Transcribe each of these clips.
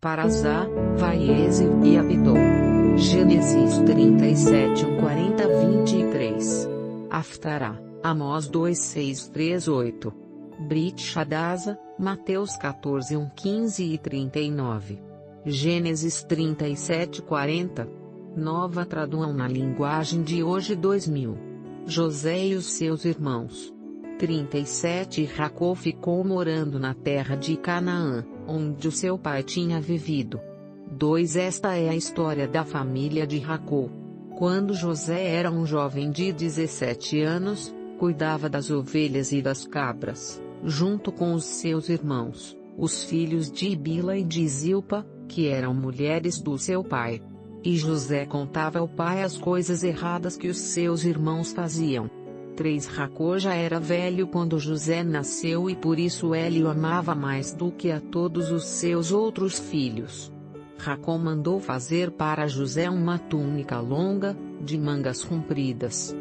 Parazá, Vaieze e habitou. Gênesis 37, 40, 23. Aftará, Amós 2, 6, 3, 8. Brit Shadasa, Mateus 14, 15 e 39. Gênesis 37, 40. Nova tradução na linguagem de hoje 2000. José e os seus irmãos. 37 Jacó ficou morando na terra de Canaã, onde o seu pai tinha vivido. 2 Esta é a história da família de Jacó. Quando José era um jovem de 17 anos, cuidava das ovelhas e das cabras, junto com os seus irmãos, os filhos de Bila e de Zilpa, que eram mulheres do seu pai. E José contava ao pai as coisas erradas que os seus irmãos faziam. 3 Jacó já era velho quando José nasceu e por isso ele o amava mais do que a todos os seus outros filhos. Jacó mandou fazer para José uma túnica longa, de mangas compridas.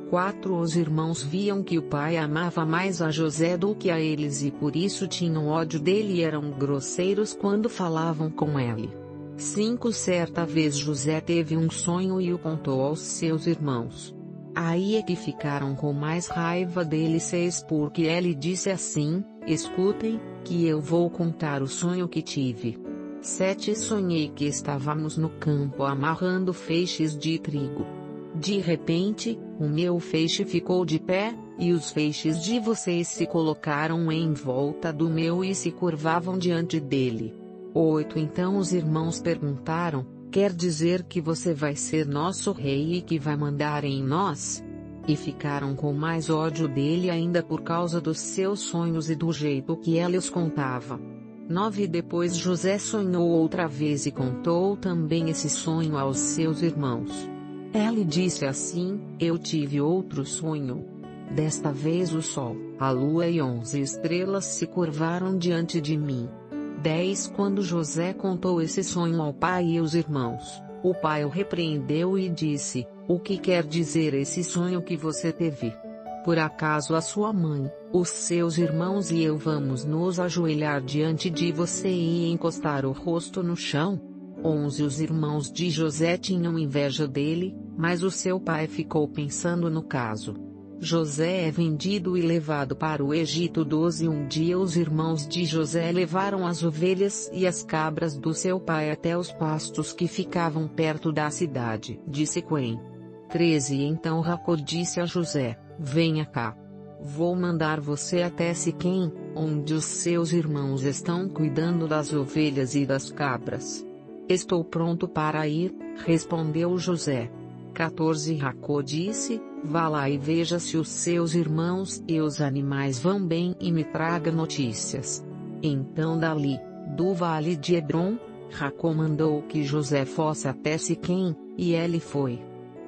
4 Os irmãos viam que o pai amava mais a José do que a eles e por isso tinham ódio dele e eram grosseiros quando falavam com ele. 5 Certa vez José teve um sonho e o contou aos seus irmãos. Aí é que ficaram com mais raiva dele. 6 Porque ele disse assim: escutem, que eu vou contar o sonho que tive. 7 Sonhei que estávamos no campo amarrando feixes de trigo. De repente, o meu feixe ficou de pé, e os feixes de vocês se colocaram em volta do meu e se curvavam diante dele. 8 Então os irmãos perguntaram: quer dizer que você vai ser nosso rei e que vai mandar em nós? E ficaram com mais ódio dele ainda por causa dos seus sonhos e do jeito que ele os contava. 9 Depois José sonhou outra vez e contou também esse sonho aos seus irmãos. Ele disse assim: eu tive outro sonho. Desta vez o sol, a lua e 11 estrelas se curvaram diante de mim. 10 Quando José contou esse sonho ao pai e aos irmãos, o pai o repreendeu e disse: o que quer dizer esse sonho que você teve? Por acaso a sua mãe, os seus irmãos e eu vamos nos ajoelhar diante de você e encostar o rosto no chão? 11 Os irmãos de José tinham inveja dele, mas o seu pai ficou pensando no caso. José é vendido e levado para o Egito. 12 Um dia os irmãos de José levaram as ovelhas e as cabras do seu pai até os pastos que ficavam perto da cidade de Siquém. 13 Então Jacó disse a José: venha cá. Vou mandar você até Siquém, onde os seus irmãos estão cuidando das ovelhas e das cabras. Estou pronto para ir, respondeu José. 14 Jacó disse: vá lá e veja se os seus irmãos e os animais vão bem e me traga notícias. Então dali, do vale de Hebrom, Jacó mandou que José fosse até Siquém, e ele foi.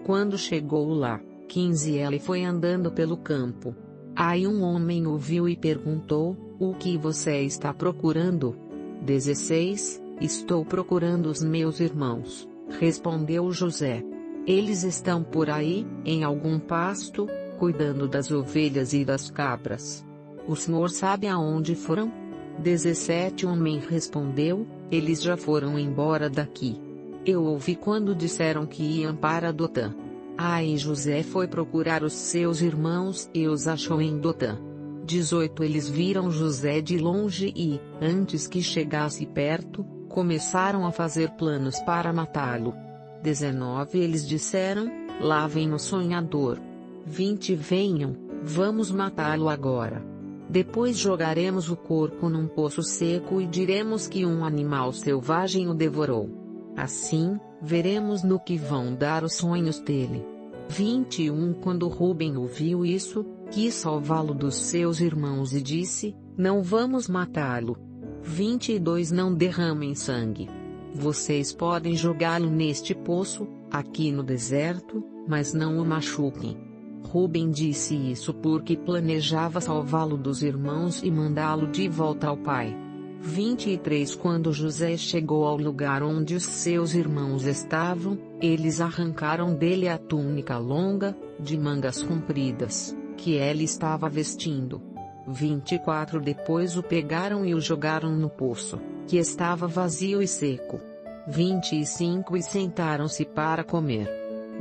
Quando chegou lá, 15 Ele foi andando pelo campo. Aí um homem o viu e perguntou: o que você está procurando? 16 Estou procurando os meus irmãos, respondeu José. Eles estão por aí, em algum pasto, cuidando das ovelhas e das cabras. O senhor sabe aonde foram? 17 O homem respondeu: eles já foram embora daqui. Eu ouvi quando disseram que iam para Dotã. Aí José foi procurar os seus irmãos e os achou em Dotã. 18 Eles viram José de longe e, antes que chegasse perto, começaram a fazer planos para matá-lo. 19 Eles disseram: lá vem o sonhador. 20 Venham, vamos matá-lo agora. Depois jogaremos o corpo num poço seco e diremos que um animal selvagem o devorou. Assim, veremos no que vão dar os sonhos dele. 21 Quando Ruben ouviu isso, quis salvá-lo dos seus irmãos e disse: não vamos matá-lo. 22 Não derramem sangue. Vocês podem jogá-lo neste poço, aqui no deserto, mas não o machuquem. Ruben disse isso porque planejava salvá-lo dos irmãos e mandá-lo de volta ao pai. 23 Quando José chegou ao lugar onde os seus irmãos estavam, eles arrancaram dele a túnica longa, de mangas compridas, que ele estava vestindo. 24 Depois o pegaram e o jogaram no poço. que estava vazio e seco. 25 E sentaram-se para comer.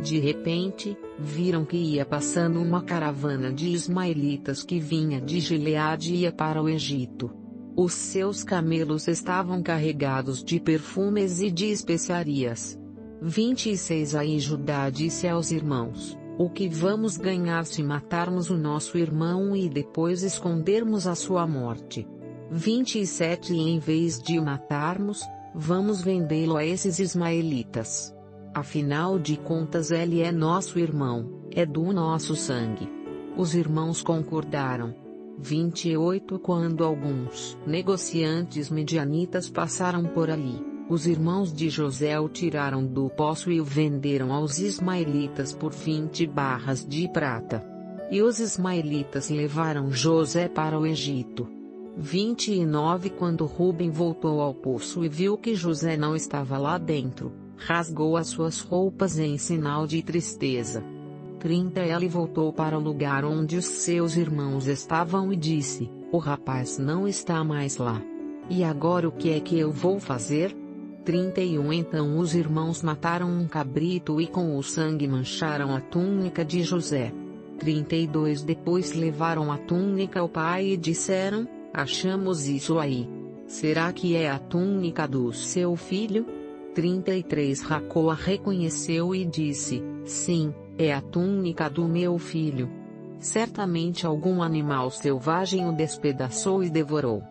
De repente, viram que ia passando uma caravana de ismaelitas que vinha de Gileade e ia para o Egito. Os seus camelos estavam carregados de perfumes e de especiarias. 26 Aí Judá disse aos irmãos: o que vamos ganhar se matarmos o nosso irmão e depois escondermos a sua morte? 27 E em vez de o matarmos, vamos vendê-lo a esses ismaelitas. Afinal de contas ele é nosso irmão, é do nosso sangue. Os irmãos concordaram. 28 Quando alguns negociantes medianitas passaram por ali, os irmãos de José o tiraram do poço e o venderam aos ismaelitas por 20 barras de prata. E os ismaelitas levaram José para o Egito. 29 Quando Rubem voltou ao poço e viu que José não estava lá dentro, rasgou as suas roupas em sinal de tristeza. 30 Ele voltou para o lugar onde os seus irmãos estavam e disse: o rapaz não está mais lá. E agora o que é que eu vou fazer? 31 Então os irmãos mataram um cabrito e com o sangue mancharam a túnica de José. 32 Depois levaram a túnica ao pai e disseram: achamos isso aí. Será que é a túnica do seu filho? 33 Jacó a reconheceu e disse: sim, é a túnica do meu filho. Certamente algum animal selvagem o despedaçou e devorou.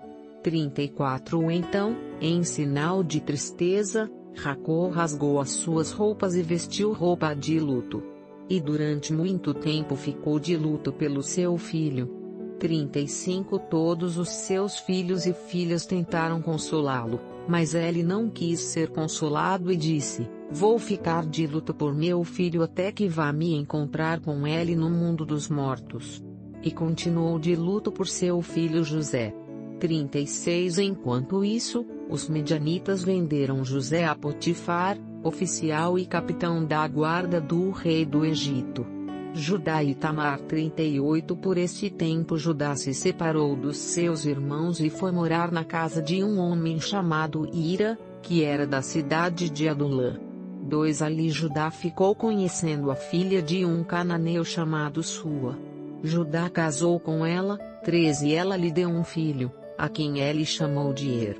34 Então, em sinal de tristeza, Jacó rasgou as suas roupas e vestiu roupa de luto. E durante muito tempo ficou de luto pelo seu filho. 35 Todos os seus filhos e filhas tentaram consolá-lo, mas ele não quis ser consolado e disse: vou ficar de luto por meu filho até que vá me encontrar com ele no mundo dos mortos. E continuou de luto por seu filho José. 36 Enquanto isso, os medianitas venderam José a Potifar, oficial e capitão da guarda do rei do Egito. Judá e Tamar. 38 Por este tempo Judá se separou dos seus irmãos e foi morar na casa de um homem chamado Ira, que era da cidade de Adulã. 2 Ali Judá ficou conhecendo a filha de um cananeu chamado Sua. Judá casou com ela. 13 Ela lhe deu um filho, a quem ele chamou de Er.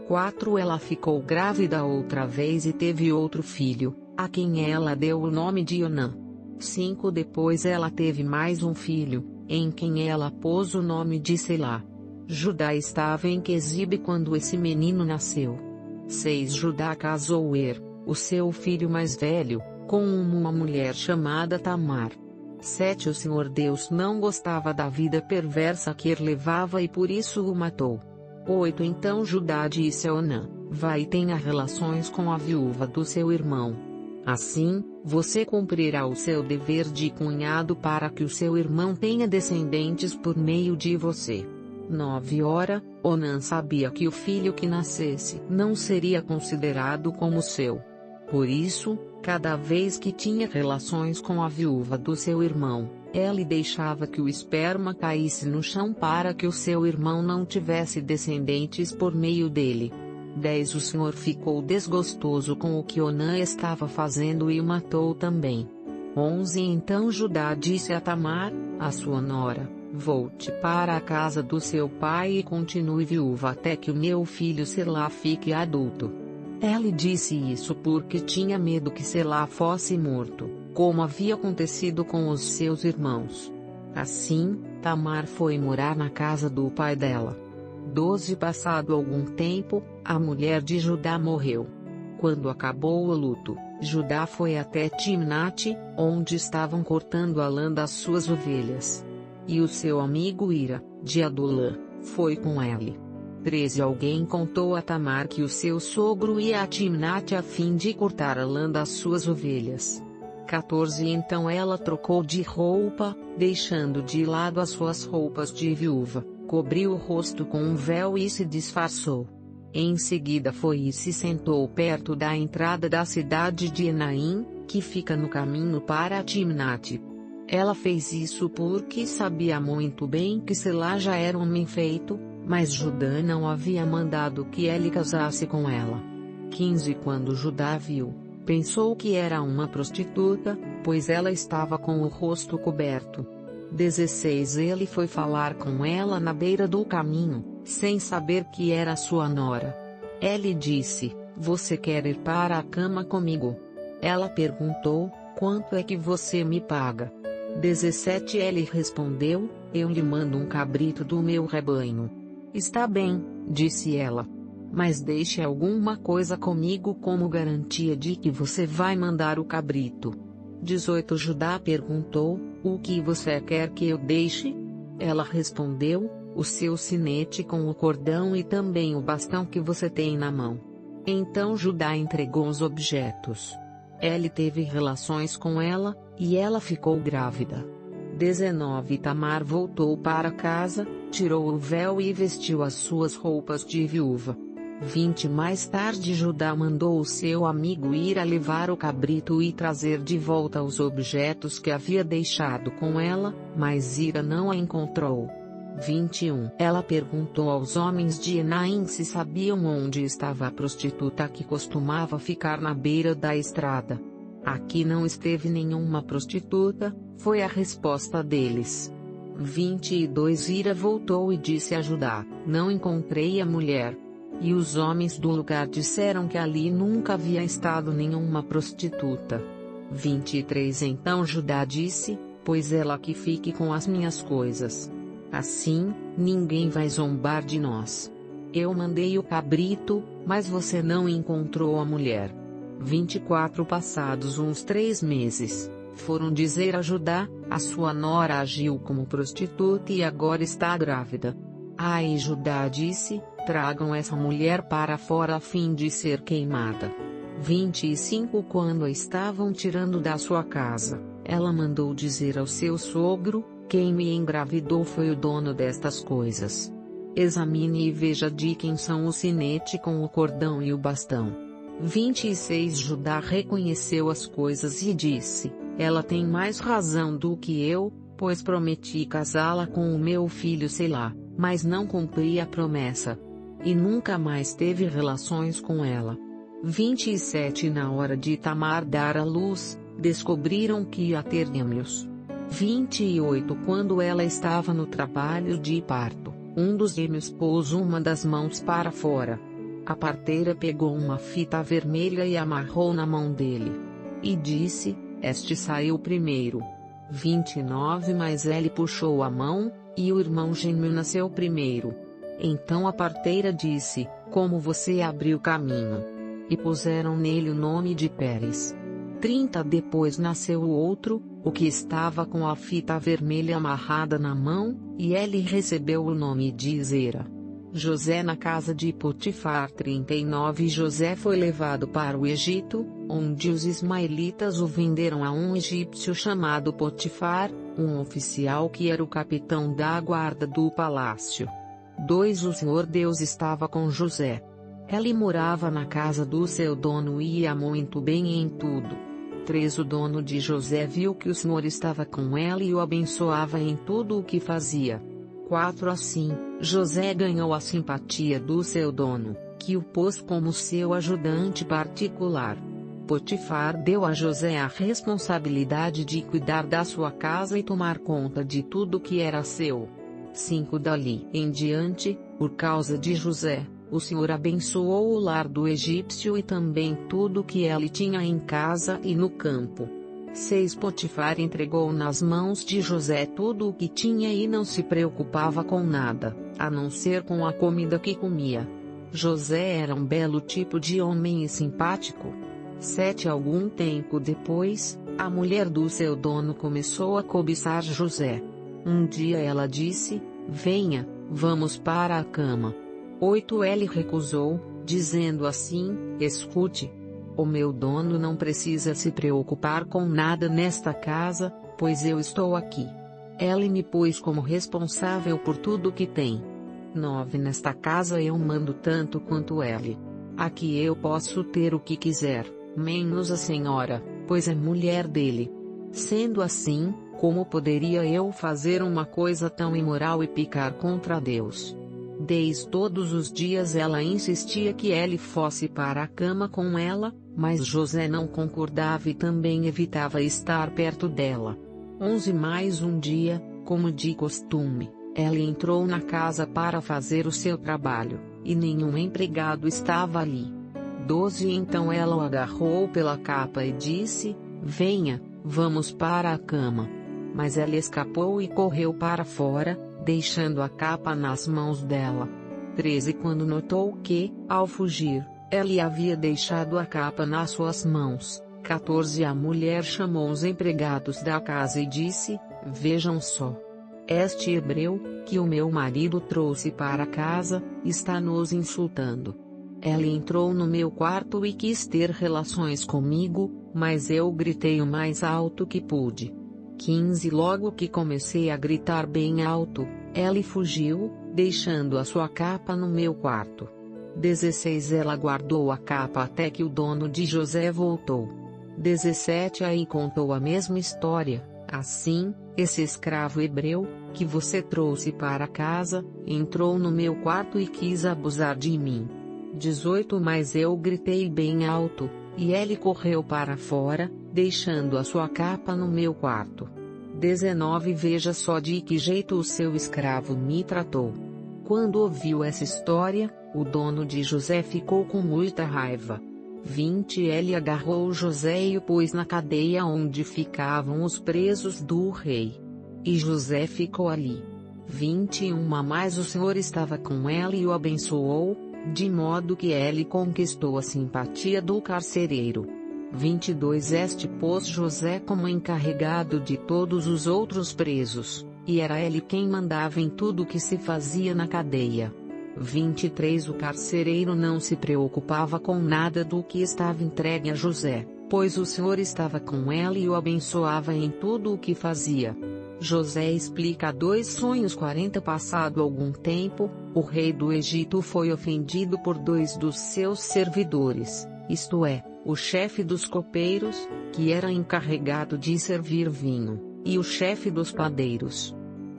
4 Ela ficou grávida outra vez e teve outro filho, a quem ela deu o nome de Onã. 5 Depois ela teve mais um filho, em quem ela pôs o nome de Selá. Judá estava em Quezibe quando esse menino nasceu. 6 Judá casou Er, o seu filho mais velho, com uma mulher chamada Tamar. 7 O Senhor Deus não gostava da vida perversa que Er levava e por isso o matou. 8 Então Judá disse a Onã: vai e tenha relações com a viúva do seu irmão. Assim, você cumprirá o seu dever de cunhado para que o seu irmão tenha descendentes por meio de você. 9 Ora, Onã sabia que o filho que nascesse não seria considerado como seu. Por isso, cada vez que tinha relações com a viúva do seu irmão, ela deixava que o esperma caísse no chão para que o seu irmão não tivesse descendentes por meio dele. 10 O Senhor ficou desgostoso com o que Onã estava fazendo e o matou também. 11 Então Judá disse a Tamar, a sua nora: volte para a casa do seu pai e continue viúva até que o meu filho Selá fique adulto. Ela disse isso porque tinha medo que Selá fosse morto, como havia acontecido com os seus irmãos. Assim, Tamar foi morar na casa do pai dela. 12 Passado algum tempo, a mulher de Judá morreu. Quando acabou o luto, Judá foi até Timnate, onde estavam cortando a lã das suas ovelhas. E o seu amigo Ira, de Adulã, foi com ele. 13 Alguém contou a Tamar que o seu sogro ia a Timnate a fim de cortar a lã das suas ovelhas. 14 Então ela trocou de roupa, deixando de lado as suas roupas de viúva, cobriu o rosto com um véu e se disfarçou. Em seguida foi e se sentou perto da entrada da cidade de Enaim, que fica no caminho para Timnate. Ela fez isso porque sabia muito bem que Selá já era homem feito, Mas Judá não havia mandado que ele casasse com ela. 15 Quando Judá viu, pensou que era uma prostituta, pois ela estava com o rosto coberto. 16 Ele foi falar com ela na beira do caminho, sem saber que era sua nora. Ele disse: Você quer ir para a cama comigo? Ela perguntou: Quanto é que você me paga? 17 Ele respondeu: Eu lhe mando um cabrito do meu rebanho. Está bem, disse ela. Mas deixe alguma coisa comigo como garantia de que você vai mandar o cabrito. 18 Judá perguntou: O que você quer que eu deixe? Ela respondeu: O seu sinete com o cordão e também o bastão que você tem na mão. Então Judá entregou os objetos. Ele teve relações com ela, e ela ficou grávida. 19 Tamar voltou para casa, tirou o véu e vestiu as suas roupas de viúva. 20 Mais tarde Judá mandou o seu amigo ir a levar o cabrito e trazer de volta os objetos que havia deixado com ela, mas Ira não a encontrou. 21 Ela perguntou aos homens de Enaim se sabiam onde estava a prostituta que costumava ficar na beira da estrada. Aqui não esteve nenhuma prostituta, foi a resposta deles. 22 Ira voltou e disse a Judá: Não encontrei a mulher. E os homens do lugar disseram que ali nunca havia estado nenhuma prostituta. 23 Então Judá disse: Pois ela que fique com as minhas coisas. Assim, ninguém vai zombar de nós. Eu mandei o cabrito, mas você não encontrou a mulher. 24 Passados uns 3 meses, foram dizer a Judá: A sua nora agiu como prostituta e agora está grávida. Aí Judá disse: Tragam essa mulher para fora a fim de ser queimada. 25 Quando a estavam tirando da sua casa, ela mandou dizer ao seu sogro: Quem me engravidou foi o dono destas coisas. Examine e veja de quem são o sinete com o cordão e o bastão. 26 Judá reconheceu as coisas e disse: Ela tem mais razão do que eu, pois prometi casá-la com o meu filho Selá, mas não cumpri a promessa. E nunca mais teve relações com ela. 27 Na hora de Tamar dar à luz, descobriram que ia ter gêmeos. 28 Quando ela estava no trabalho de parto, um dos gêmeos pôs uma das mãos para fora. A parteira pegou uma fita vermelha e amarrou na mão dele. E disse: Este saiu primeiro. 29 Mas ele puxou a mão, e o irmão gêmeo nasceu primeiro. Então a parteira disse: Como você abriu caminho? E puseram nele o nome de Pérez. 30 Depois nasceu o outro, o que estava com a fita vermelha amarrada na mão, e ele recebeu o nome de Zera. José na casa de Potifar. 39 José foi levado para o Egito, onde os ismaelitas o venderam a um egípcio chamado Potifar, um oficial que era o capitão da guarda do palácio. 2 O Senhor Deus estava com José. Ele morava na casa do seu dono e ia muito bem em tudo. 3 O dono de José viu que o Senhor estava com ele e o abençoava em tudo o que fazia. 4 Assim, José ganhou a simpatia do seu dono, que o pôs como seu ajudante particular. Potifar deu a José a responsabilidade de cuidar da sua casa e tomar conta de tudo que era seu. 5 Dali em diante, por causa de José, o Senhor abençoou o lar do egípcio e também tudo que ele tinha em casa e no campo. 6 Potifar entregou nas mãos de José tudo o que tinha e não se preocupava com nada, a não ser com a comida que comia. José era um belo tipo de homem e simpático. 7 Algum tempo depois, a mulher do seu dono começou a cobiçar José. Um dia ela disse: Venha, vamos para a cama. 8 Ele recusou, dizendo assim: Escute. O meu dono não precisa se preocupar com nada nesta casa, pois eu estou aqui. Ele me pôs como responsável por tudo que tem. 9 Nesta casa eu mando tanto quanto ele. Aqui eu posso ter o que quiser, menos a senhora, pois é mulher dele. Sendo assim, como poderia eu fazer uma coisa tão imoral e pecar contra Deus? Desde todos os dias ela insistia que ele fosse para a cama com ela, mas José não concordava e também evitava estar perto dela. 11 Mais um dia, como de costume, ela entrou na casa para fazer o seu trabalho, e nenhum empregado estava ali. 12 Então ela o agarrou pela capa e disse: venha, vamos para a cama. Mas ela escapou e correu para fora, deixando a capa nas mãos dela. 13 Quando notou que, ao fugir, ele havia deixado a capa nas suas mãos. 14 A mulher chamou os empregados da casa e disse: vejam só. Este hebreu, que o meu marido trouxe para casa, está nos insultando. Ela entrou no meu quarto e quis ter relações comigo, mas eu gritei o mais alto que pude. 15 Logo que comecei a gritar bem alto, ela fugiu, deixando a sua capa no meu quarto. 16 Ela guardou a capa até que o dono de José voltou. 17 Aí contou a mesma história. Assim, esse escravo hebreu, que você trouxe para casa, entrou no meu quarto e quis abusar de mim. 18 Mas eu gritei bem alto, e ele correu para fora, deixando a sua capa no meu quarto. 19 Veja só de que jeito o seu escravo me tratou. Quando ouviu essa história, o dono de José ficou com muita raiva. 20 Ele agarrou José e o pôs na cadeia onde ficavam os presos do rei. E José ficou ali. 21 Mas o Senhor estava com ele e o abençoou, de modo que ele conquistou a simpatia do carcereiro. 22 Este pôs José como encarregado de todos os outros presos, e era ele quem mandava em tudo o que se fazia na cadeia. 23 O carcereiro não se preocupava com nada do que estava entregue a José, pois o Senhor estava com ele e o abençoava em tudo o que fazia. José explica 2 sonhos. 40 Passado algum tempo, o rei do Egito foi ofendido por 2 dos seus servidores, isto é, o chefe dos copeiros, que era encarregado de servir vinho, e o chefe dos padeiros.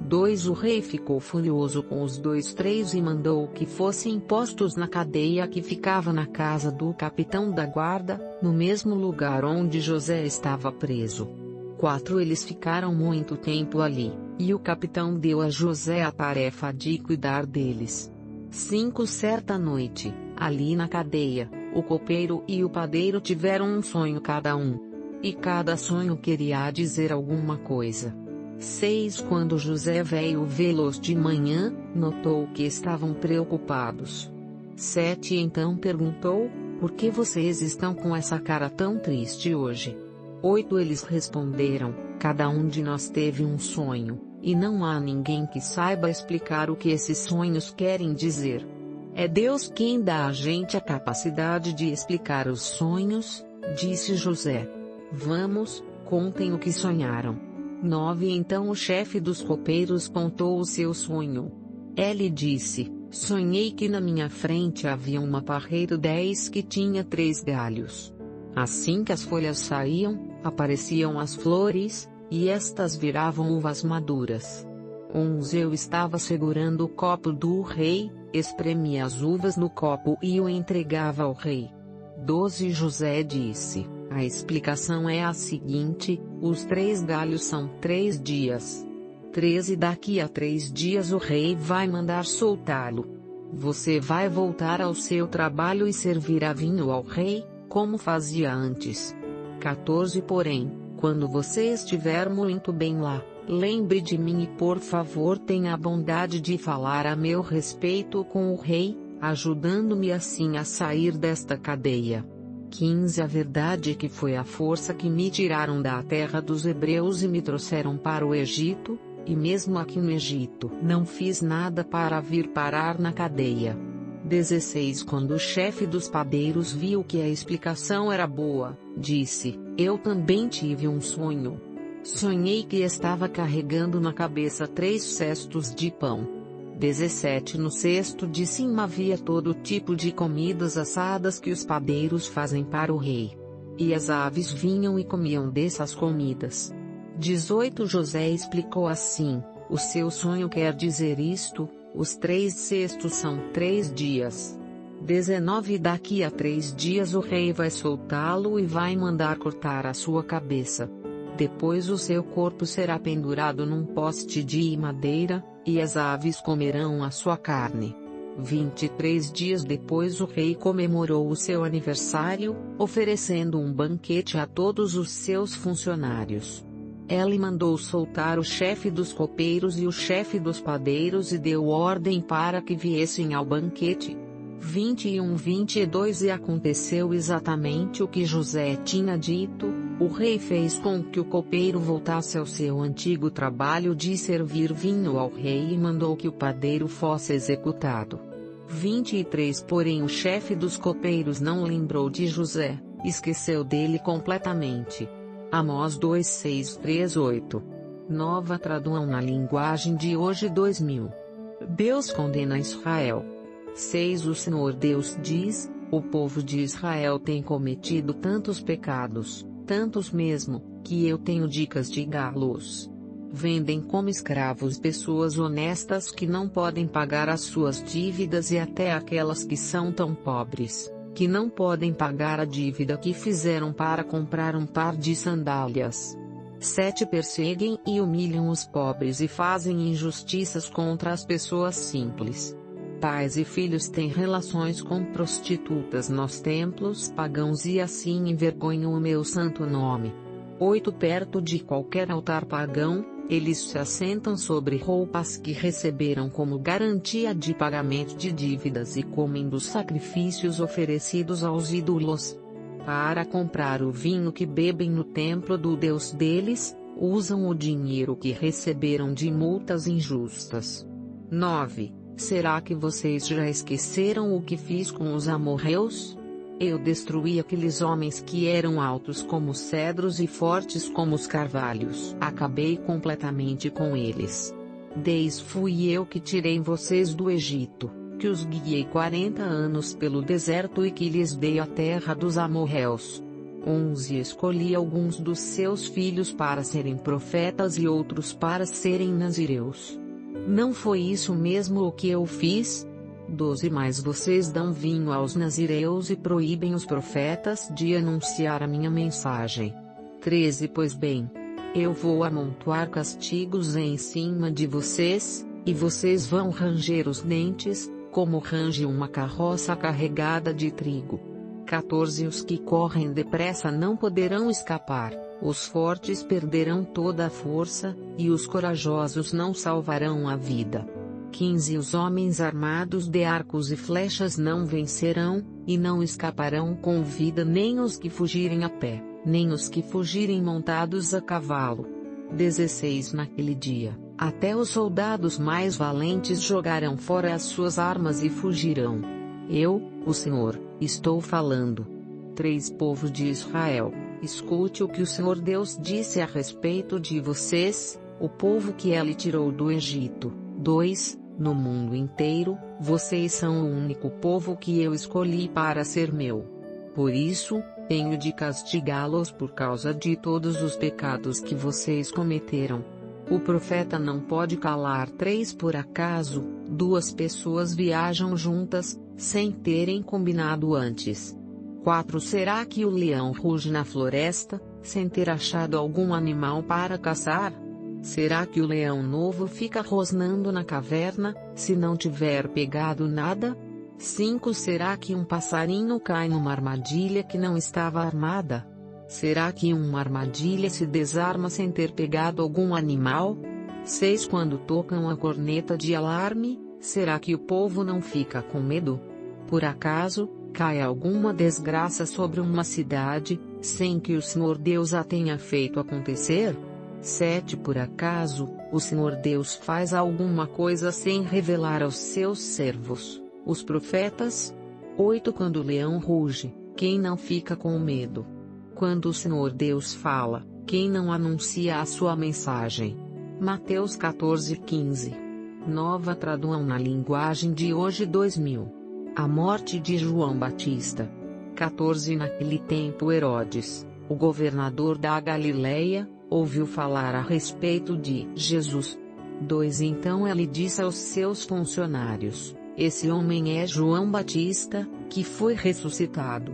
2 O rei ficou furioso com os 2. 3 E mandou que fossem postos na cadeia que ficava na casa do capitão da guarda, no mesmo lugar onde José estava preso. 4 Eles ficaram muito tempo ali, e o capitão deu a José a tarefa de cuidar deles. 5 Certa noite, ali na cadeia, o copeiro e o padeiro tiveram um sonho cada um. E cada sonho queria dizer alguma coisa. 6 Quando José veio vê-los de manhã, notou que estavam preocupados. 7 Então perguntou: por que vocês estão com essa cara tão triste hoje? 8 Eles responderam: cada um de nós teve um sonho, e não há ninguém que saiba explicar o que esses sonhos querem dizer. É Deus quem dá a gente a capacidade de explicar os sonhos, disse José. Vamos, contem o que sonharam. 9 Então o chefe dos copeiros contou o seu sonho. Ele disse: sonhei que na minha frente havia uma parreira 10 que tinha 3 galhos. Assim que as folhas saíam, apareciam as flores, e estas viravam uvas maduras. 11 Eu estava segurando o copo do rei, espremia as uvas no copo e o entregava ao rei. 12 José disse: a explicação é a seguinte, os 3 galhos são 3 dias. 13 Daqui a 3 dias o rei vai mandar soltá-lo. Você vai voltar ao seu trabalho e servirá vinho ao rei, como fazia antes. 14 Porém, quando você estiver muito bem lá, lembre de mim e por favor tenha a bondade de falar a meu respeito com o rei, ajudando-me assim a sair desta cadeia. 15 A verdade é que foi a força que me tiraram da terra dos hebreus e me trouxeram para o Egito, e mesmo aqui no Egito não fiz nada para vir parar na cadeia. 16 Quando o chefe dos padeiros viu que a explicação era boa, disse: eu também tive um sonho. Sonhei que estava carregando na cabeça 3 cestos de pão. 17 No cesto de cima havia todo tipo de comidas assadas que os padeiros fazem para o rei. E as aves vinham e comiam dessas comidas. 18 José explicou assim: o seu sonho quer dizer isto, Os 3 sextos são 3 dias. 19 Daqui a 3 dias o rei vai soltá-lo e vai mandar cortar a sua cabeça. Depois o seu corpo será pendurado num poste de madeira, e as aves comerão a sua carne. 23 dias depois o rei comemorou o seu aniversário, oferecendo um banquete a todos os seus funcionários. Ele mandou soltar o chefe dos copeiros e o chefe dos padeiros e deu ordem para que viessem ao banquete. 21-22 E aconteceu exatamente o que José tinha dito. O rei fez com que o copeiro voltasse ao seu antigo trabalho de servir vinho ao rei e mandou que o padeiro fosse executado. 23 Porém o chefe dos copeiros não lembrou de José, esqueceu dele completamente. Amós 2:6-3-8. Nova tradução na linguagem de hoje 2000. Deus condena Israel. 6 O Senhor Deus diz: o povo de Israel tem cometido tantos pecados, tantos mesmo, que eu tenho dicas de galos. Vendem como escravos pessoas honestas que não podem pagar as suas dívidas e até aquelas que são tão pobres que não podem pagar a dívida que fizeram para comprar um par de sandálias. 7 Perseguem e humilham os pobres e fazem injustiças contra as pessoas simples. Pais e filhos têm relações com prostitutas nos templos pagãos e assim envergonham o meu santo nome. 8 Perto de qualquer altar pagão, eles se assentam sobre roupas que receberam como garantia de pagamento de dívidas e comem dos sacrifícios oferecidos aos ídolos. Para comprar o vinho que bebem no templo do Deus deles, usam o dinheiro que receberam de multas injustas. 9 Será que vocês já esqueceram o que fiz com os amorreus? Eu destruí aqueles homens que eram altos como os cedros e fortes como os carvalhos. Acabei completamente com eles. 10 Fui eu que tirei vocês do Egito, que os guiei 40 anos pelo deserto e que lhes dei a terra dos amorreus. 11 Escolhi alguns dos seus filhos para serem profetas e outros para serem nazireus. Não foi isso mesmo o que eu fiz? 12 Mas vocês dão vinho aos nazireus e proíbem os profetas de anunciar a minha mensagem. 13 Pois bem, eu vou amontoar castigos em cima de vocês, e vocês vão ranger os dentes, como range uma carroça carregada de trigo. 14 Os que correm depressa não poderão escapar, os fortes perderão toda a força, e os corajosos não salvarão a vida. 15 Os homens armados de arcos e flechas não vencerão, e não escaparão com vida nem os que fugirem a pé, nem os que fugirem montados a cavalo. 16 Naquele dia, até os soldados mais valentes jogarão fora as suas armas e fugirão. Eu, o Senhor, estou falando. 3 Povo de Israel, escute o que o Senhor Deus disse a respeito de vocês, o povo que ele tirou do Egito. 2 No mundo inteiro, vocês são o único povo que eu escolhi para ser meu. Por isso, tenho de castigá-los por causa de todos os pecados que vocês cometeram. O profeta não pode calar 3 Por acaso, 2 pessoas viajam juntas, sem terem combinado antes. 4 Será que o leão ruge na floresta, sem ter achado algum animal para caçar? Será que o leão novo fica rosnando na caverna, se não tiver pegado nada? 5 Será que um passarinho cai numa armadilha que não estava armada? Será que uma armadilha se desarma sem ter pegado algum animal? 6 Quando tocam a corneta de alarme, será que o povo não fica com medo? Por acaso, cai alguma desgraça sobre uma cidade, sem que o Senhor Deus a tenha feito acontecer? 7 Por acaso, o Senhor Deus faz alguma coisa sem revelar aos seus servos, os profetas? 8 Quando o leão ruge, quem não fica com medo? Quando o Senhor Deus fala, quem não anuncia a sua mensagem? Mateus 14:15. Nova tradução na linguagem de hoje 2000. A morte de João Batista. 14 Naquele tempo Herodes, o governador da Galileia, ouviu falar a respeito de Jesus. 2 Então ele disse aos seus funcionários: esse homem é João Batista, que foi ressuscitado.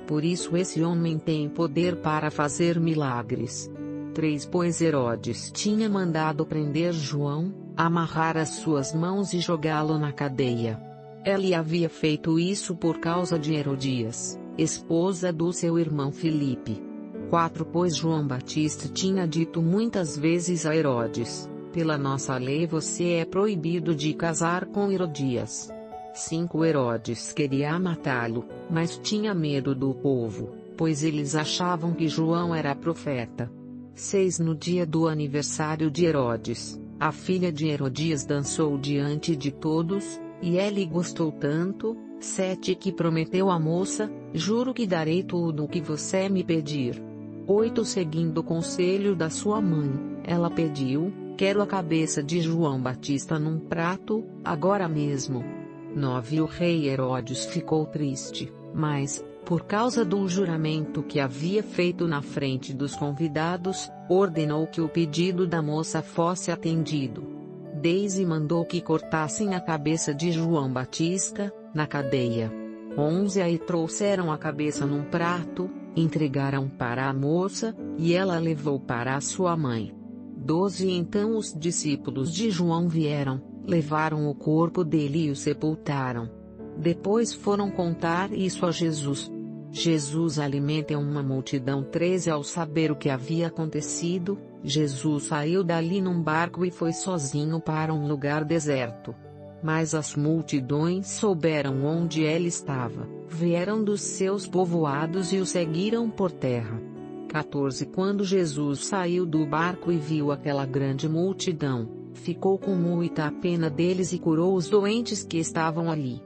Por isso esse homem tem poder para fazer milagres. 3 Pois Herodes tinha mandado prender João, amarrar as suas mãos e jogá-lo na cadeia. Ele havia feito isso por causa de Herodias, esposa do seu irmão Filipe. 4 Pois João Batista tinha dito muitas vezes a Herodes: pela nossa lei você é proibido de casar com Herodias. 5 Herodes queria matá-lo, mas tinha medo do povo, pois eles achavam que João era profeta. 6 No dia do aniversário de Herodes, a filha de Herodias dançou diante de todos, e ele gostou tanto. 7 Que prometeu à moça: juro que darei tudo o que você me pedir. 8 Seguindo o conselho da sua mãe, ela pediu: quero a cabeça de João Batista num prato, agora mesmo. 9 O rei Herodes ficou triste, mas, por causa do juramento que havia feito na frente dos convidados, ordenou que o pedido da moça fosse atendido. 10 E mandou que cortassem a cabeça de João Batista, na cadeia. 11 Aí trouxeram a cabeça num prato, entregaram para a moça, e ela levou para a sua mãe. 12 Então os discípulos de João vieram, levaram o corpo dele e o sepultaram. Depois foram contar isso a Jesus. Jesus alimenta uma multidão. 13 Ao saber o que havia acontecido, Jesus saiu dali num barco e foi sozinho para um lugar deserto. Mas as multidões souberam onde ele estava, vieram dos seus povoados e o seguiram por terra. 14 Quando Jesus saiu do barco e viu aquela grande multidão, ficou com muita pena deles e curou os doentes que estavam ali.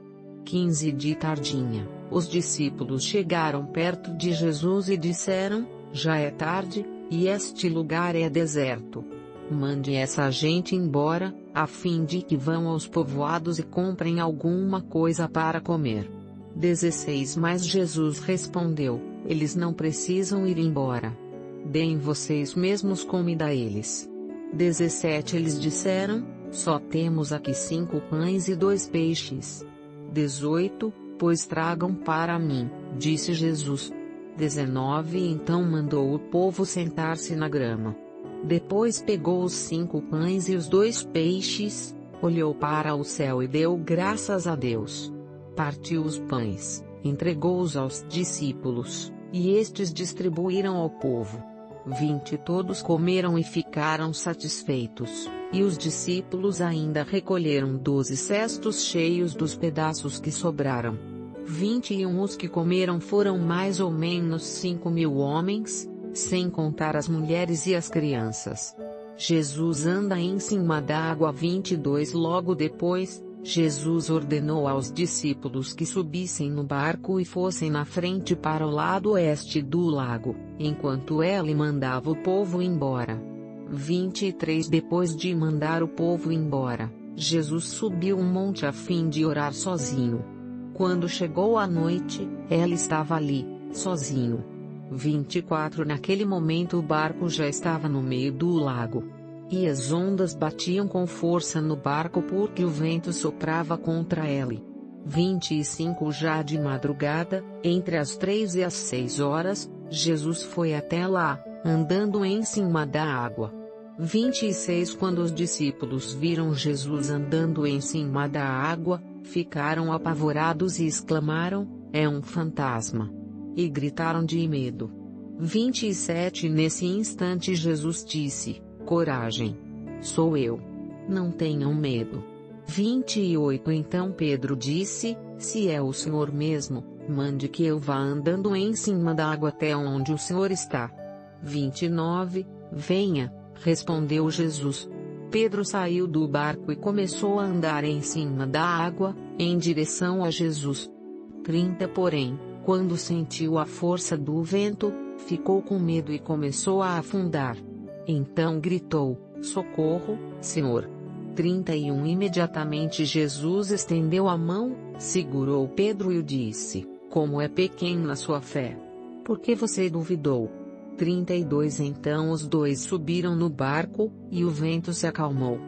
15 De tardinha, os discípulos chegaram perto de Jesus e disseram: já é tarde, e este lugar é deserto. Mande essa gente embora, a fim de que vão aos povoados e comprem alguma coisa para comer. 16 Mas Jesus respondeu: eles não precisam ir embora. Deem vocês mesmos comida a eles. 17 Eles disseram: só temos aqui 5 pães e 2 peixes. 18 Pois tragam para mim, disse Jesus. 19 Então mandou o povo sentar-se na grama. Depois pegou os 5 pães e os 2 peixes, olhou para o céu e deu graças a Deus. Partiu os pães, entregou-os aos discípulos, e estes distribuíram ao povo. 20 Todos comeram e ficaram satisfeitos, e os discípulos ainda recolheram 12 cestos cheios dos pedaços que sobraram. 21 Os que comeram foram mais ou menos 5.000 homens, sem contar as mulheres e as crianças. Jesus anda em cima da água. 22 Logo depois, Jesus ordenou aos discípulos que subissem no barco e fossem na frente para o lado oeste do lago, enquanto ele mandava o povo embora. 23 Depois de mandar o povo embora, Jesus subiu um monte a fim de orar sozinho. Quando chegou a noite, ele estava ali, sozinho. 24 Naquele momento o barco já estava no meio do lago. E as ondas batiam com força no barco porque o vento soprava contra ele. 25 Já de madrugada, entre as 3 e as 6 horas, Jesus foi até lá, andando em cima da água. 26 Quando os discípulos viram Jesus andando em cima da água, ficaram apavorados e exclamaram: é um fantasma! E gritaram de medo. 27 Nesse instante Jesus disse: coragem! Sou eu! Não tenham medo. 28 Então Pedro disse: se é o Senhor mesmo, mande que eu vá andando em cima da água até onde o Senhor está. 29 Venha, respondeu Jesus. Pedro saiu do barco e começou a andar em cima da água, em direção a Jesus. 30 Porém, quando sentiu a força do vento, ficou com medo e começou a afundar. Então gritou: socorro, Senhor! 31 Imediatamente Jesus estendeu a mão, segurou Pedro e o disse: como é pequena a sua fé! Por que você duvidou? 32 Então os dois subiram no barco, e o vento se acalmou.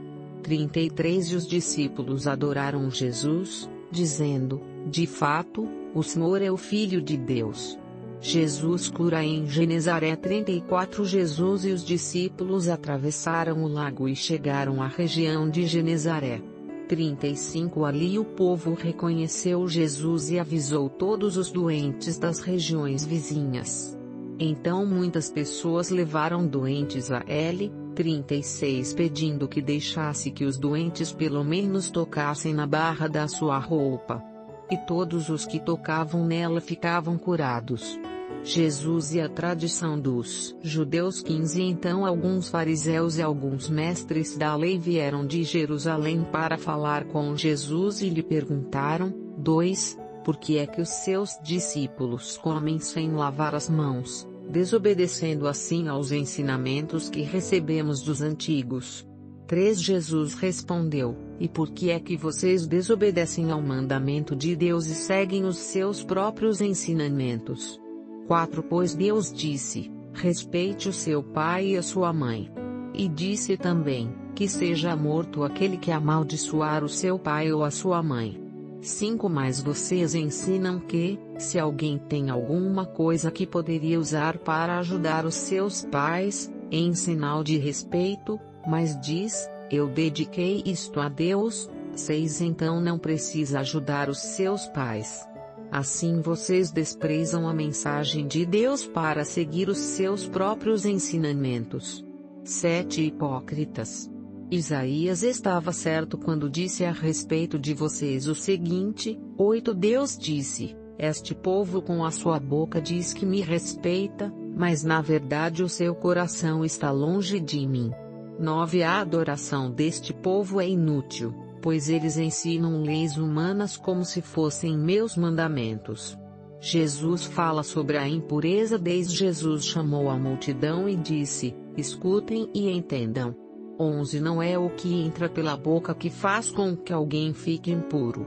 33 E os discípulos adoraram Jesus, dizendo: de fato, o Senhor é o Filho de Deus. Jesus cura em Genezaré. 34 Jesus e os discípulos atravessaram o lago e chegaram à região de Genezaré. 35 Ali o povo reconheceu Jesus e avisou todos os doentes das regiões vizinhas. Então muitas pessoas levaram doentes a ele. 36 Pedindo que deixasse que os doentes pelo menos tocassem na barra da sua roupa. E todos os que tocavam nela ficavam curados. Jesus e a tradição dos judeus. 15 Então alguns fariseus e alguns mestres da lei vieram de Jerusalém para falar com Jesus e lhe perguntaram: 2. Por que é que os seus discípulos comem sem lavar as mãos, desobedecendo assim aos ensinamentos que recebemos dos antigos? 3 Jesus respondeu: e por que é que vocês desobedecem ao mandamento de Deus e seguem os seus próprios ensinamentos? 4 Pois Deus disse: respeite o seu pai e a sua mãe. E disse também: que seja morto aquele que amaldiçoar o seu pai ou a sua mãe. 5 Mas vocês ensinam que, se alguém tem alguma coisa que poderia usar para ajudar os seus pais, em sinal de respeito, mas diz: eu dediquei isto a Deus. 6 Então não precisa ajudar os seus pais. Assim vocês desprezam a mensagem de Deus para seguir os seus próprios ensinamentos. 7 Hipócritas. Isaías estava certo quando disse a respeito de vocês o seguinte: 8 Deus disse: este povo com a sua boca diz que me respeita, mas na verdade o seu coração está longe de mim. 9 A adoração deste povo é inútil, pois eles ensinam leis humanas como se fossem meus mandamentos. Jesus fala sobre a impureza desde Jesus chamou a multidão e disse: escutem e entendam. 11 Não é o que entra pela boca que faz com que alguém fique impuro.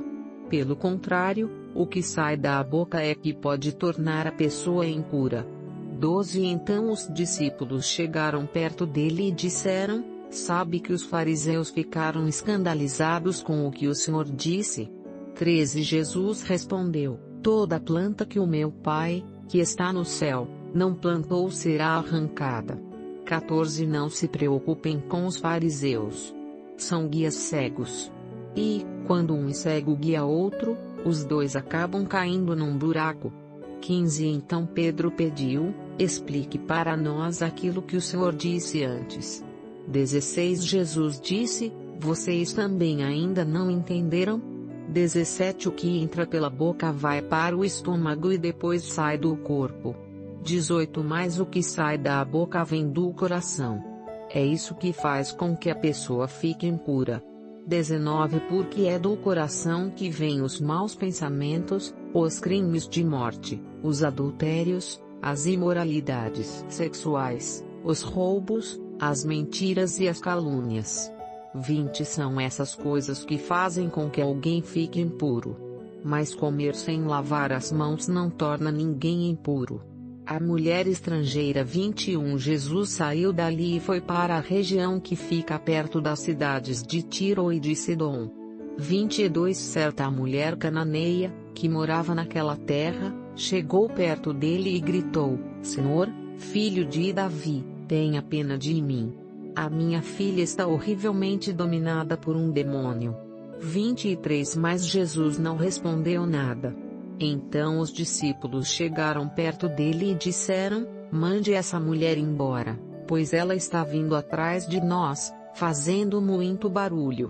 Pelo contrário, o que sai da boca é que pode tornar a pessoa impura. 12 Então os discípulos chegaram perto dele e disseram: sabe que os fariseus ficaram escandalizados com o que o Senhor disse? 13 Jesus respondeu: toda planta que o meu Pai, que está no céu, não plantou será arrancada. 14 Não se preocupem com os fariseus. São guias cegos. E, quando um cego guia outro, os dois acabam caindo num buraco. 15 Então Pedro pediu: explique para nós aquilo que o Senhor disse antes. 16 Jesus disse: vocês também ainda não entenderam? 17 O que entra pela boca vai para o estômago e depois sai do corpo. 18 Mas o que sai da boca vem do coração. É isso que faz com que a pessoa fique impura. 19 Porque é do coração que vêm os maus pensamentos, os crimes de morte, os adultérios, as imoralidades sexuais, os roubos, as mentiras e as calúnias. 20 São essas coisas que fazem com que alguém fique impuro. Mas comer sem lavar as mãos não torna ninguém impuro. A mulher estrangeira. 21 Jesus saiu dali e foi para a região que fica perto das cidades de Tiro e de Sidom. 22 Certa mulher cananeia, que morava naquela terra, chegou perto dele e gritou: Senhor, filho de Davi, tenha pena de mim. A minha filha está horrivelmente dominada por um demônio. 23 Mas Jesus não respondeu nada. Então os discípulos chegaram perto dele e disseram: mande essa mulher embora, pois ela está vindo atrás de nós, fazendo muito barulho.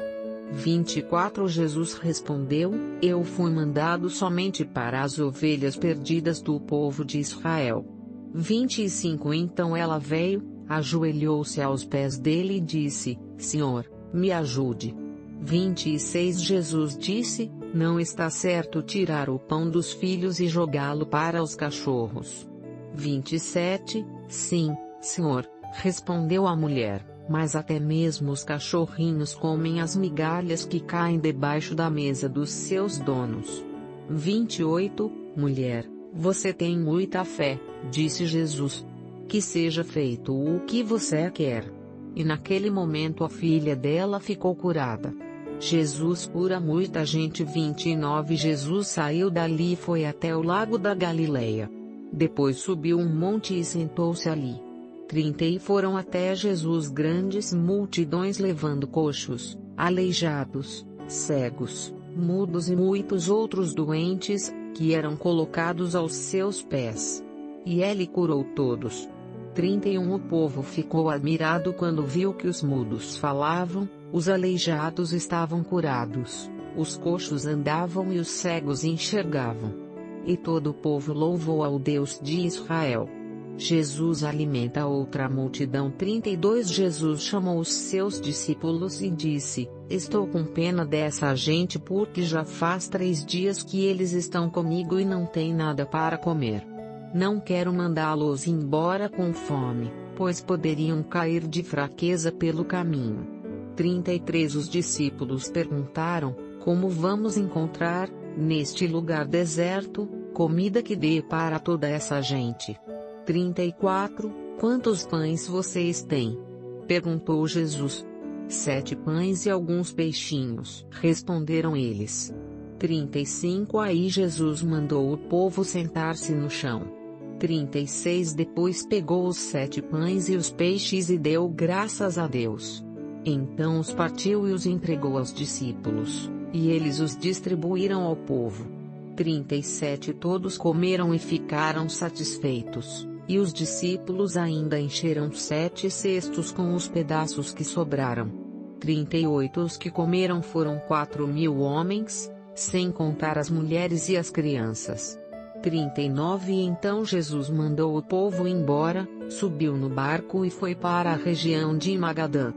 24 Jesus respondeu: eu fui mandado somente para as ovelhas perdidas do povo de Israel. 25 Então ela veio, ajoelhou-se aos pés dele e disse: Senhor, me ajude. 26 Jesus disse: não está certo tirar o pão dos filhos e jogá-lo para os cachorros. 27 Sim, Senhor, respondeu a mulher, mas até mesmo os cachorrinhos comem as migalhas que caem debaixo da mesa dos seus donos. 28 Mulher, você tem muita fé, disse Jesus. Que seja feito o que você quer. e naquele momento a filha dela ficou curada. Jesus cura muita gente. 29 Jesus saiu dali e foi até o lago da Galileia. Depois subiu um monte e sentou-se ali. 30 E foram até Jesus grandes multidões levando coxos, aleijados, cegos, mudos e muitos outros doentes, que eram colocados aos seus pés. E ele curou todos. 31 O povo ficou admirado quando viu que os mudos falavam, os aleijados estavam curados, os coxos andavam e os cegos enxergavam. E todo o povo louvou ao Deus de Israel. Jesus alimenta outra multidão. 32 Jesus chamou os seus discípulos e disse: Estou com pena dessa gente porque já faz 3 dias que eles estão comigo e não têm nada para comer. Não quero mandá-los embora com fome, pois poderiam cair de fraqueza pelo caminho. 33 Os discípulos perguntaram: Como vamos encontrar, neste lugar deserto, comida que dê para toda essa gente? 34 Quantos pães vocês têm? Perguntou Jesus. 7 pães e alguns peixinhos, responderam eles. 35 Aí Jesus mandou o povo sentar-se no chão. 36 Depois pegou os 7 pães e os peixes e deu graças a Deus. Então os partiu e os entregou aos discípulos, e eles os distribuíram ao povo. 37 Todos comeram e ficaram satisfeitos, e os discípulos ainda encheram 7 cestos com os pedaços que sobraram. 38 Os que comeram foram 4.000 homens, sem contar as mulheres e as crianças. 39 Então Jesus mandou o povo embora, subiu no barco e foi para a região de Magadã.